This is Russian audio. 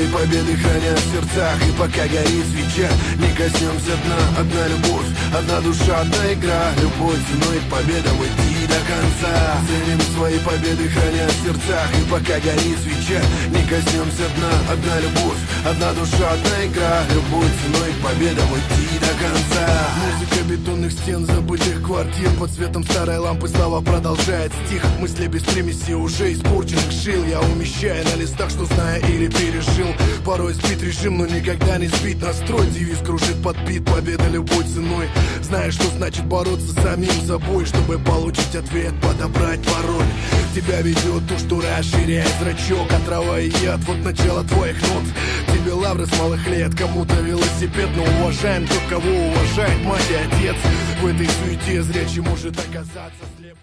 свои победы храня в сердцах. И пока горит свеча, не коснемся дна. Одна любовь, одна душа, одна игра. Любовь ценой к победам идти до конца. Ценим свои победы храня в сердцах. И пока горит свеча, не коснемся дна. Одна любовь, одна душа, одна игра. Любовь ценой к победам идти до конца. Музыка бетонных стен, забытых квартир. Под светом старой лампы слова продолжает стих. Мысли без примеси уже испорченных шил. Я умещаю на листах, что зная или пережил. Порой спит режим, но никогда не спит настрой. Девиз кружит подбит, победа любой ценой. Знаешь, что значит бороться с самим собой, чтобы получить ответ, подобрать пароль. Тебя ведет то, что расширяет зрачок. Отрава и яд, вот начало твоих нот. Тебе лавры с малых лет, кому-то велосипед. Но уважаем тот, кого уважает мать и отец. В этой суете зрячий может оказаться слеп.